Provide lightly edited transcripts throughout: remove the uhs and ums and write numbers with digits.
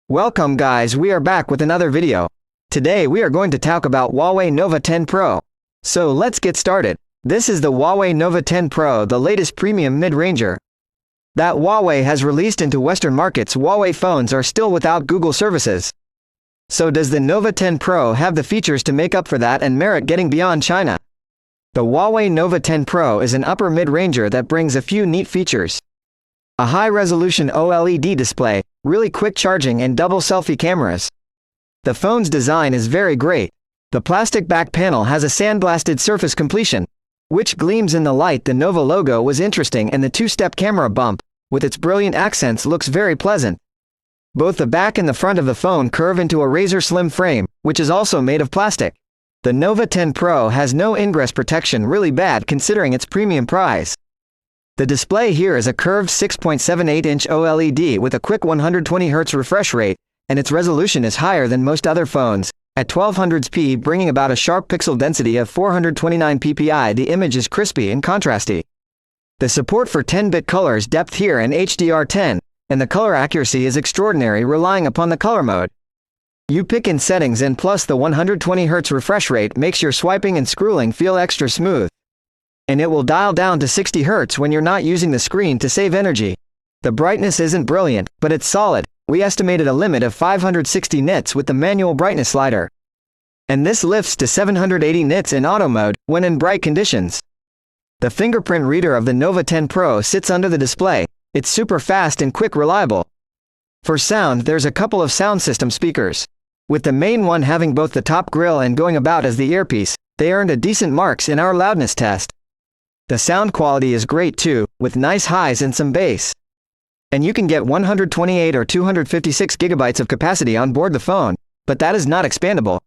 Welcome guys, we are back with another video. Today we are going to talk about Huawei Nova 10 Pro. So let's get started. This is the Huawei Nova 10 Pro, the latest premium mid-ranger that Huawei has released into Western markets. Huawei phones are still without Google services. So does the Nova 10 Pro have the features to make up for that and merit getting beyond China? The Huawei Nova 10 Pro is an upper mid-ranger that brings a few neat features. A high-resolution OLED display, really quick charging and double selfie cameras. The phone's design is very great. The plastic back panel has a sandblasted surface completion, which gleams in the light. The Nova logo was interesting, and the two-step camera bump, with its brilliant accents, looks very pleasant. Both the back and the front of the phone curve into a razor slim frame, which is also made of plastic. The Nova 10 Pro has no ingress protection, really bad considering its premium price. The display here is a curved 6.78-inch OLED with a quick 120Hz refresh rate, and its resolution is higher than most other phones, at 1200p, bringing about a sharp pixel density of 429 ppi. The image is crispy and contrasty. The support for 10-bit colors depth here and HDR10, and the color accuracy is extraordinary, relying upon the color mode you pick in settings, and plus the 120Hz refresh rate makes your swiping and scrolling feel extra smooth. And it will dial down to 60 Hz when you're not using the screen to save energy. The brightness isn't brilliant, but it's solid. We estimated a limit of 560 nits with the manual brightness slider, and this lifts to 780 nits in auto mode when in bright conditions. The fingerprint reader of the Nova 10 Pro sits under the display. It's super fast and quick, reliable. For sound, there's a couple of sound system speakers, with the main one having both the top grill and going about as the earpiece. They earned a decent marks in our loudness test. The sound quality is great too, with nice highs and some bass. And you can get 128 or 256 gigabytes of capacity on board the phone, but that is not expandable.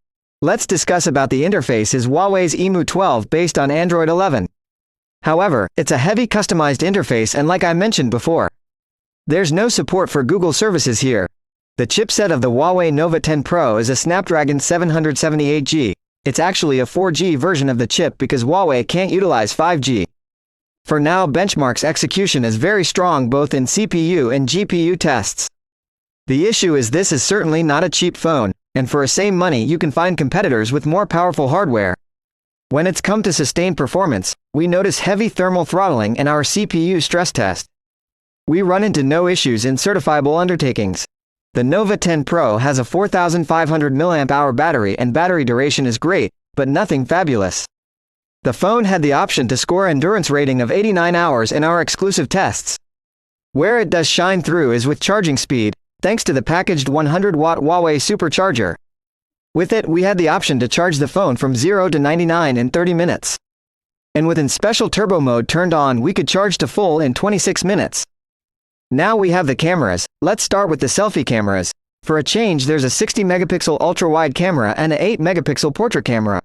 Let's discuss about the interface. Is Huawei's EMU 12 based on Android 11. However, it's a heavy customized interface, and like I mentioned before, there's no support for Google services here. The chipset of the Huawei Nova 10 Pro is a Snapdragon 778G. It's actually a 4G version of the chip because Huawei can't utilize 5G. For now, benchmarks execution is very strong both in CPU and GPU tests. The issue is this is certainly not a cheap phone, and for the same money you can find competitors with more powerful hardware. When it's come to sustained performance, we notice heavy thermal throttling in our CPU stress test. We run into no issues in certifiable undertakings. The Nova 10 Pro has a 4500 mAh battery, and battery duration is great, but nothing fabulous. The phone had the option to score endurance rating of 89 hours in our exclusive tests. Where it does shine through is with charging speed, thanks to the packaged 100-watt Huawei supercharger. With it, we had the option to charge the phone from 0 to 99 in 30 minutes. And within special turbo mode turned on, we could charge to full in 26 minutes. Now we have the cameras. Let's start with the selfie cameras. For a change, there's a 60 megapixel ultra-wide camera and an 8 megapixel portrait camera,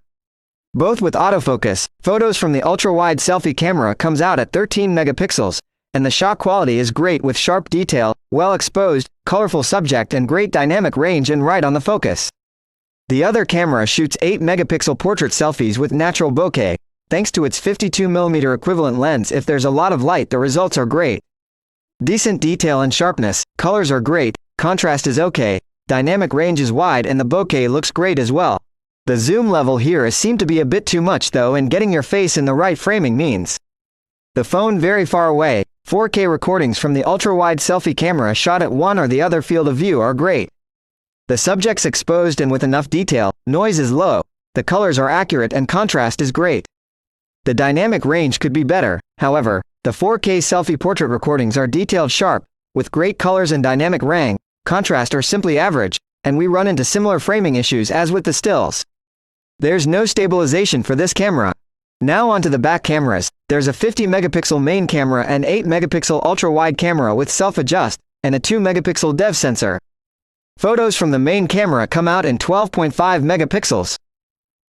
both with autofocus. Photos from the ultra-wide selfie camera comes out at 13 megapixels, and the shot quality is great with sharp detail, well exposed, colorful subject, and great dynamic range and right on the focus. The other camera shoots 8 megapixel portrait selfies with natural bokeh. Thanks to its 52mm equivalent lens, if there's a lot of light, the results are great. Decent detail and sharpness, colors are great, contrast is okay, dynamic range is wide, and the bokeh looks great as well. The zoom level here seemed to be a bit too much though, and getting your face in the right framing means the phone very far away. 4K recordings from the ultra-wide selfie camera shot at one or the other field of view are great. The subject's exposed and with enough detail, noise is low, the colors are accurate, and contrast is great. The dynamic range could be better, however. The 4K selfie portrait recordings are detailed, sharp, with great colors, and dynamic range. Contrast are simply average, and we run into similar framing issues as with the stills. There's no stabilization for this camera. Now onto the back cameras. There's a 50 megapixel main camera and 8 megapixel ultra-wide camera with self-adjust, and a 2 megapixel depth sensor. Photos from the main camera come out in 12.5 megapixels.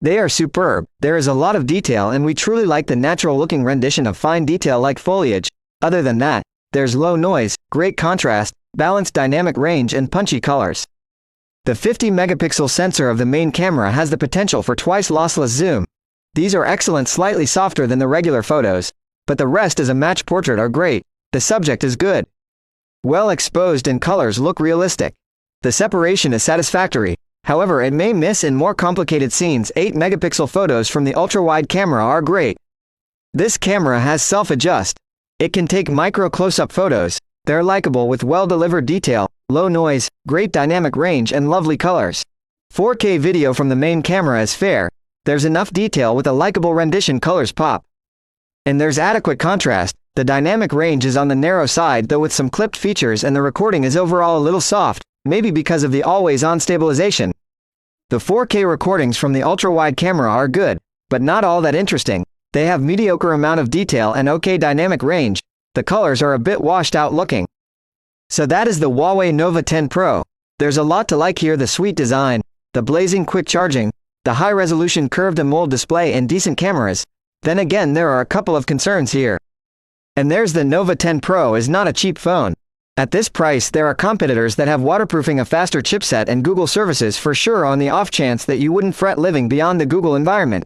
They are superb. There is a lot of detail, and we truly like the natural-looking rendition of fine detail like foliage. Other than that, there's low noise, great contrast, balanced dynamic range, and punchy colors. The 50 megapixel sensor of the main camera has the potential for twice lossless zoom. These are excellent, slightly softer than the regular photos, but the rest as a match portrait are great. The subject is good, well exposed, and colors look realistic. The separation is satisfactory, however it may miss in more complicated scenes. 8-megapixel photos from the ultra-wide camera are great. This camera has self-adjust. It can take micro close-up photos. They're likable with well-delivered detail, low noise, great dynamic range and lovely colors. 4K video from the main camera is fair. There's enough detail with a likable rendition, colors pop. And there's adequate contrast. The dynamic range is on the narrow side though with some clipped features, and the recording is overall a little soft, maybe because of the always-on stabilization. The 4K recordings from the ultra-wide camera are good, but not all that interesting. They have mediocre amount of detail and okay dynamic range. The colors are a bit washed out looking. So that is the Huawei Nova 10 Pro. There's a lot to like here: the sweet design, the blazing quick charging, the high-resolution curved AMOLED display and decent cameras. Then again, there are a couple of concerns here. And there's the Nova 10 Pro is not a cheap phone. At this price there are competitors that have waterproofing, a faster chipset and Google services for sure, on the off chance that you wouldn't fret living beyond the Google environment.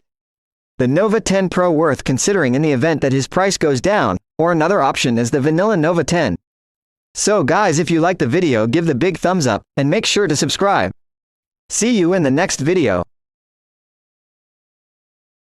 The Nova 10 Pro worth considering in the event that his price goes down, or another option is the vanilla Nova 10. So guys, if you like the video, give the big thumbs up, and make sure to subscribe. See you in the next video.